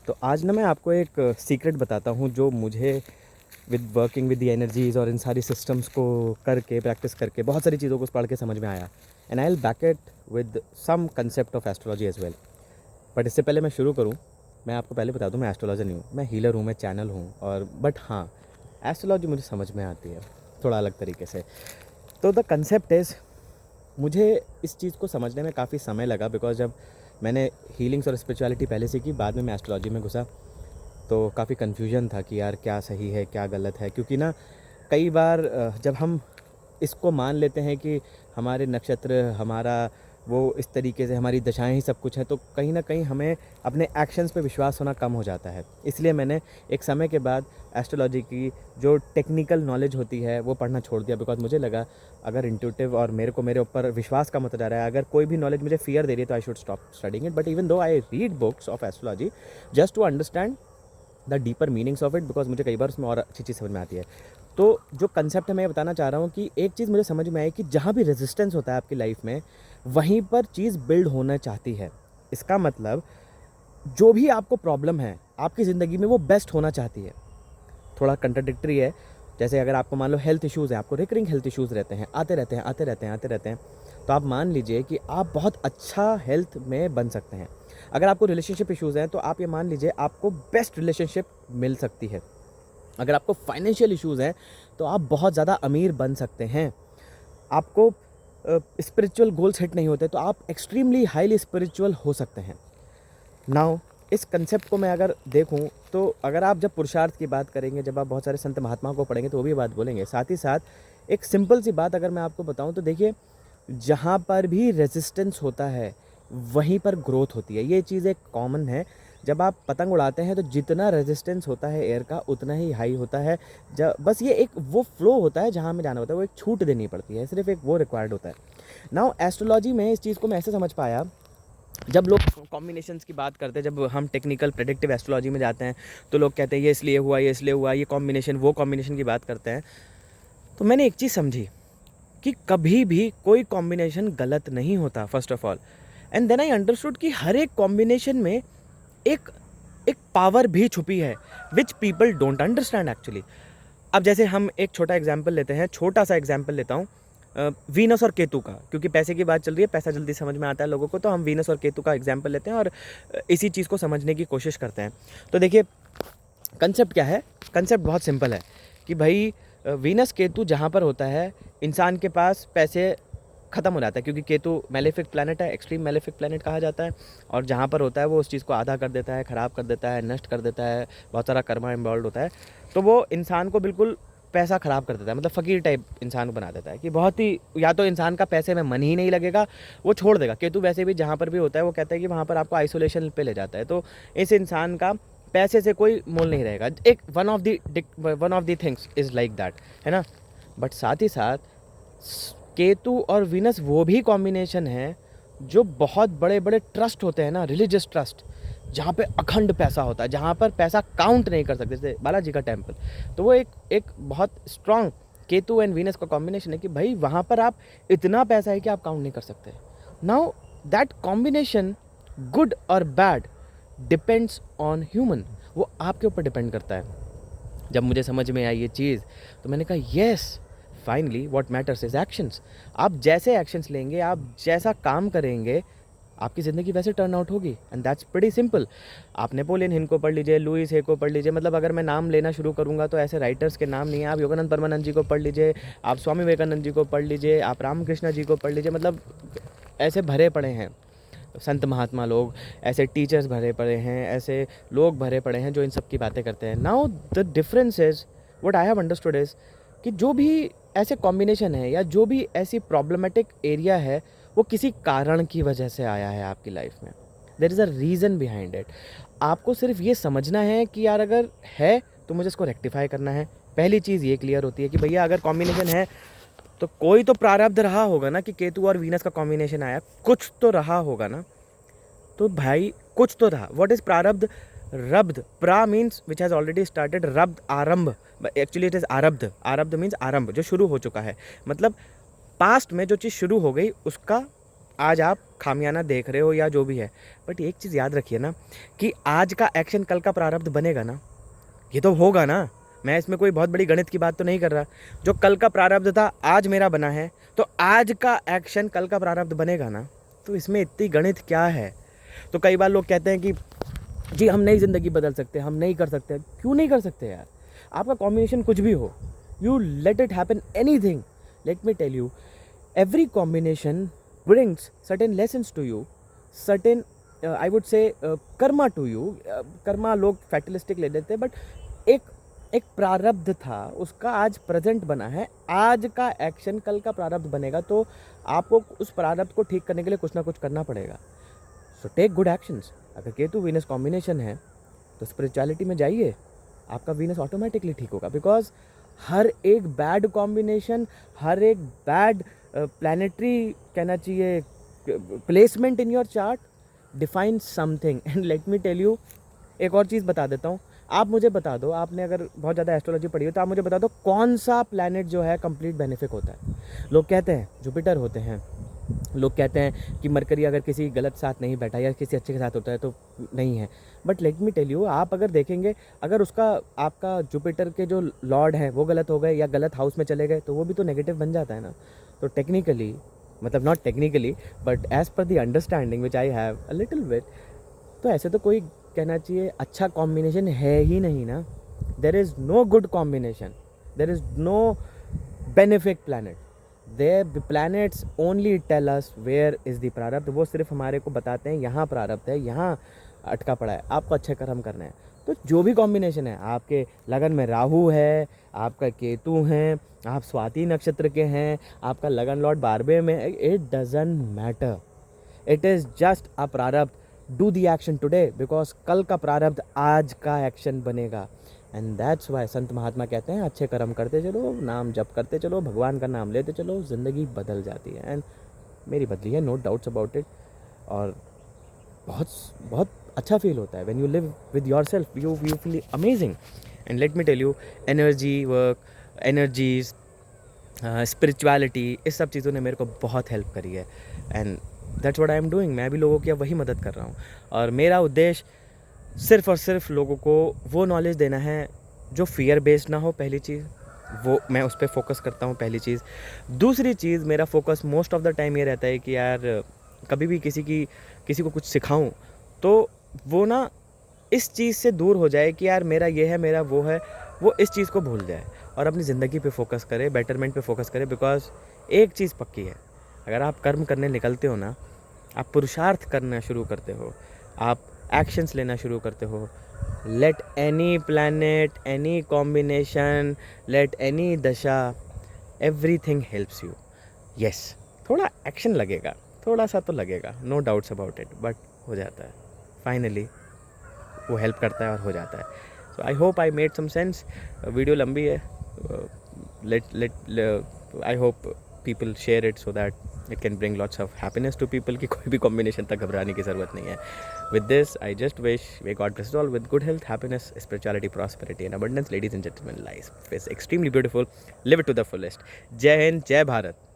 तो आज ना मैं आपको एक सीक्रेट बताता हूँ जो मुझे with working with the energies और इन सारी सिस्टम्स को करके प्रैक्टिस करके बहुत सारी चीज़ों को पढ़ के समझ में आया। And I will back it with some concept of astrology as well. But इससे पहले मैं शुरू करूँ, मैं आपको पहले बता दूँ मैं एस्ट्रोलॉजर नहीं हूँ, मैं हीलर हूँ, मैं चैनल हूँ। और बट हाँ, एस्ट्रोलॉजी मुझे समझ में आती है थोड़ा अलग तरीके से। तो द कंसेप्ट इज़, मुझे इस चीज़ को समझने में काफ़ी समय लगा बिकॉज जब मैंने हीलिंग्स और स्पिरिचुअलिटी पहले सीखी, बाद में मैं एस्ट्रोलॉजी में घुसा तो काफ़ी कन्फ्यूजन था कि यार क्या सही है क्या गलत है। क्योंकि ना कई बार जब हम इसको मान लेते हैं कि हमारे नक्षत्र हमारा वो इस तरीके से हमारी दशाएं ही सब कुछ है, तो कहीं ना कहीं हमें अपने एक्शंस पे विश्वास होना कम हो जाता है। इसलिए मैंने एक समय के बाद एस्ट्रोलॉजी की जो टेक्निकल नॉलेज होती है वो पढ़ना छोड़ दिया। बिकॉज मुझे लगा अगर इंट्यूटिव और मेरे को मेरे ऊपर विश्वास कम होता जा रहा है, अगर कोई भी नॉलेज मुझे फियर दे रही है तो I should stop studying it. But even though I read books of astrology just to understand the deeper meanings of it, because मुझे कई बार उसमें और अच्छी चीज़ समझ में आती है। तो जो कंसेप्ट है मैं बताना चाह रहा हूँ कि एक चीज़ मुझे समझ में आई कि जहाँ भी रेजिस्टेंस होता है आपकी लाइफ में, वहीं पर चीज़ बिल्ड होना चाहती है। इसका मतलब जो भी आपको प्रॉब्लम है आपकी ज़िंदगी में वो बेस्ट होना चाहती है। थोड़ा कंट्राडिक्टरी है। जैसे अगर आपको मान लो हेल्थ इश्यूज़ हैं, आपको रिकरिंग हेल्थ इश्यूज़ रहते हैं, आते रहते हैं आते रहते हैं आते रहते हैं, तो आप मान लीजिए कि आप बहुत अच्छा हेल्थ में बन सकते हैं। अगर आपको रिलेशनशिप इश्यूज़ हैं तो आप ये मान लीजिए आपको बेस्ट रिलेशनशिप मिल सकती है। अगर आपको फाइनेंशियल इश्यूज़ हैं तो आप बहुत ज़्यादा अमीर बन सकते हैं। आपको स्पिरिचुअल गोल्स हिट नहीं होते तो आप एक्सट्रीमली हाईली स्पिरिचुअल हो सकते हैं। नाउ इस कंसेप्ट को मैं अगर देखूं तो अगर आप जब पुरुषार्थ की बात करेंगे, जब आप बहुत सारे संत महात्माओं को पढ़ेंगे तो वो भी बात बोलेंगे। साथ ही साथ एक सिंपल सी बात अगर मैं आपको बताऊं तो देखिए, जहाँ पर भी रेजिस्टेंस होता है वहीं पर ग्रोथ होती है। ये चीज़ एक कॉमन है। जब आप पतंग उड़ाते हैं तो जितना रेजिस्टेंस होता है एयर का उतना ही हाई होता है। जब बस ये एक वो फ्लो होता है जहाँ हमें जाना होता है, वो एक छूट देनी पड़ती है, सिर्फ एक वो रिक्वायर्ड होता है। नाउ एस्ट्रोलॉजी में इस चीज़ को मैं ऐसे समझ पाया, जब लोग कॉम्बिनेशंस की बात करते हैं, जब हम टेक्निकल प्रेडिक्टिव एस्ट्रोलॉजी में जाते हैं तो लोग कहते हैं ये इसलिए हुआ, ये इसलिए हुआ, ये कॉम्बिनेशन वो कॉम्बिनेशन की बात करते हैं, तो मैंने एक चीज़ समझी कि कभी भी कोई कॉम्बिनेशन गलत नहीं होता first of all. And then I understood कि हर एक कॉम्बिनेशन में एक एक पावर भी छुपी है which people don't understand actually. अब जैसे हम एक छोटा एग्जाम्पल लेते हैं, छोटा सा एग्जाम्पल लेता हूँ वीनस और केतु का, क्योंकि पैसे की बात चल रही है, पैसा जल्दी समझ में आता है लोगों को, तो हम वीनस और केतु का एग्जाम्पल लेते हैं और इसी चीज़ को समझने की कोशिश करते हैं। तो देखिए कंसेप्ट क्या है, कंसेप्ट बहुत सिंपल है कि भाई वीनस केतु जहाँ पर होता है इंसान के पास पैसे ख़त्म हो जाता है, क्योंकि केतु मेलेफिक प्लैनेट है, एक्सट्रीम मेलेफिक प्लैनेट कहा जाता है। और जहाँ पर होता है वो उस चीज़ को आधा कर देता है, ख़राब कर देता है, नष्ट कर देता है, बहुत सारा कर्मा इन्वॉल्व होता है। तो वो इंसान को बिल्कुल पैसा ख़राब कर देता है, मतलब फ़कीर टाइप इंसान को बना देता है कि बहुत ही, या तो इंसान का पैसे में मन ही नहीं लगेगा, वो छोड़ देगा। केतु वैसे भी जहाँ पर भी होता है वो कहता है कि वहाँ पर आपको आइसोलेशन पे ले जाता है, तो इस इंसान का पैसे से कोई मोल नहीं रहेगा। एक one of the things is like that, है ना। बट साथ ही साथ केतु और वीनस वो भी कॉम्बिनेशन है जो बहुत बड़े बड़े ट्रस्ट होते हैं ना, रिलीजियस ट्रस्ट, जहाँ पे अखंड पैसा होता है, जहाँ पर पैसा काउंट नहीं कर सकते, जैसे बालाजी का टेम्पल, तो वो एक बहुत स्ट्रॉन्ग केतु एंड वीनस का कॉम्बिनेशन है कि भाई वहाँ पर आप इतना पैसा है कि आप काउंट नहीं कर सकते। नाउ दैट कॉम्बिनेशन, गुड और बैड, डिपेंड्स ऑन ह्यूमन, वो आपके ऊपर डिपेंड करता है। जब मुझे समझ में आई ये चीज़ तो मैंने कहा yes, finally what matters is actions. आप जैसे एक्शंस लेंगे, आप जैसा काम करेंगे, आपकी ज़िंदगी वैसे टर्न आउट होगी। And that's pretty simple. आप नेपोलियन हिल को पढ़ लीजिए, लुइस हे को पढ़ लीजिए, मतलब अगर मैं नाम लेना शुरू करूँगा तो ऐसे राइटर्स के नाम नहीं है। आप योगानंद परमानंद जी को पढ़ लीजिए, आप स्वामी विवेकानंद जी को पढ़ लीजिए, आप रामकृष्ण जी को पढ़ लीजिए, मतलब ऐसे भरे पड़े हैं संत महात्मा लोग, ऐसे टीचर्स भरे पड़े हैं, ऐसे लोग भरे पड़े हैं जो इन सब की बातें करते हैं। Now the difference is, what I have understood is कि जो भी ऐसे कॉम्बिनेशन है या जो भी ऐसी प्रॉब्लमेटिक एरिया है वो किसी कारण की वजह से आया है आपकी लाइफ में। There is a reason behind it. आपको सिर्फ ये समझना है कि यार अगर है तो मुझे इसको रेक्टिफाई करना है। पहली चीज़ ये क्लियर होती है कि भैया अगर कॉम्बिनेशन है तो कोई तो प्रारब्ध रहा होगा ना, कि केतु और वीनस का कॉम्बिनेशन आया, कुछ तो रहा होगा ना। तो भाई कुछ तो रहा। व्हाट इज प्रारब्ध? रब्ध, प्रा means which has already started, रब्ध आरंभ, एक्चुअली इट इज़ आरब्ध। आरब्ध मीन्स आरंभ, जो शुरू हो चुका है, मतलब पास्ट में जो चीज़ शुरू हो गई उसका आज आप खामियाना देख रहे हो या जो भी है, बट एक चीज़ याद रखिए ना कि आज का एक्शन कल का प्रारब्ध बनेगा ना, ये तो होगा ना। मैं इसमें कोई बहुत बड़ी गणित की बात तो नहीं कर रहा। जो कल का प्रारब्ध था आज मेरा बना है, तो आज का एक्शन कल का प्रारब्ध बनेगा ना। तो इसमें इतनी गणित क्या है। तो कई बार लोग कहते हैं कि जी हम नई ज़िंदगी बदल सकते हैं, हम नहीं कर सकते। क्यों नहीं कर सकते यार? आपका कॉम्बिनेशन कुछ भी हो, you let it happen anything. Let me tell you, every combination brings certain lessons to you, certain I would say karma to you. Karma लोग फैटलिस्टिक ले लेते हैं, बट एक प्रारब्ध था, उसका आज प्रेजेंट बना है। आज का एक्शन कल का प्रारब्ध बनेगा, तो आपको उस प्रारब्ध को ठीक करने के लिए कुछ ना कुछ करना पड़ेगा। So take good actions. अगर केतु वीनस कॉम्बिनेशन है तो स्पिरिचुअलिटी में जाइए, आपका वीनस ऑटोमेटिकली ठीक होगा। बिकॉज हर एक बैड कॉम्बिनेशन, हर एक बैड प्लानिटरी कहना चाहिए placement in your chart defines something. And let me tell you, एक और चीज़ बता देता हूँ। आप मुझे बता दो, आपने अगर बहुत ज़्यादा एस्ट्रोलॉजी पढ़ी हो तो आप मुझे बता दो कौन सा प्लैनेट जो है कंप्लीट बेनिफिक होता है। लोग कहते हैं जुपिटर होते हैं, लोग कहते हैं कि मरकरी अगर किसी गलत साथ नहीं बैठा या किसी अच्छे के साथ होता है तो नहीं है। But let me tell you, आप अगर देखेंगे, अगर उसका आपका जुपिटर के जो लॉर्ड हैं वो गलत हो गए या गलत हाउस में चले गए, तो वो भी तो नेगेटिव बन जाता है ना। तो टेक्निकली, मतलब not technically but as per the understanding which I have a little bit, तो ऐसे तो कोई कहना चाहिए अच्छा कॉम्बिनेशन है ही नहीं ना। There is no good combination, there is no benefic planet. The planets only tell us where is the प्रारब्ध। वो सिर्फ हमारे को बताते हैं यहाँ प्रारब्ध है, यहाँ अटका पड़ा है, आपको अच्छे कर्म करना है। तो जो भी कॉम्बिनेशन है, आपके लगन में राहु है, आपका केतु हैं, आप स्वाति नक्षत्र के हैं, आपका लगन लॉर्ड 12वें में, it doesn't matter, it is just a प्रारब्ध। Do the action today, because कल का प्रारब्ध आज का एक्शन बनेगा। एंड दैट्स वाई संत महात्मा कहते हैं अच्छे कर्म करते चलो, नाम जप करते चलो, भगवान का नाम लेते चलो, ज़िंदगी बदल जाती है। एंड मेरी बदली है, नो डाउट्स अबाउट इट। और बहुत बहुत अच्छा फील होता है when you live with your self, you feel amazing. And let me tell you, energy work, energies, spirituality, इस सब चीज़ों ने मेरे को बहुत हेल्प करी है। And that's what I am doing. मैं भी लोगों की अब वही मदद कर रहा हूँ, और मेरा उद्देश्य सिर्फ और सिर्फ लोगों को वो नॉलेज देना है जो फियर बेस्ड ना हो। पहली चीज़ वो मैं उस पर फोकस करता हूँ, पहली चीज़। दूसरी चीज़, मेरा focus most of the time ये रहता है कि यार कभी भी किसी को कुछ सिखाऊं तो वो ना इस चीज़ से दूर हो जाए कि यार मेरा ये है, मेरा वो है, वो इस चीज़ को भूल जाए और अपनी ज़िंदगी पे फोकस करे, बेटरमेंट पे फोकस करे। बिकॉज एक चीज़ पक्की है, अगर आप कर्म करने निकलते हो ना, आप पुरुषार्थ करना शुरू करते हो, आप एक्शंस लेना शुरू करते हो, let any planet, any combination, let any dasha, everything helps you. Yes, थोड़ा एक्शन लगेगा, थोड़ा सा तो लगेगा, no doubts about it, but हो जाता है फाइनली, वो हेल्प करता है और हो जाता है। So I hope I made some sense. Video लंबी है, I hope people share it so that it can bring lots of happiness to people कि कोई भी combination तक घबराने की ज़रूरत नहीं है। With this, I just wish may God bless us all with good health, happiness, spirituality, prosperity and abundance. Ladies and gentlemen, life is extremely beautiful. Live it to the fullest. जय हिंद, जय भारत।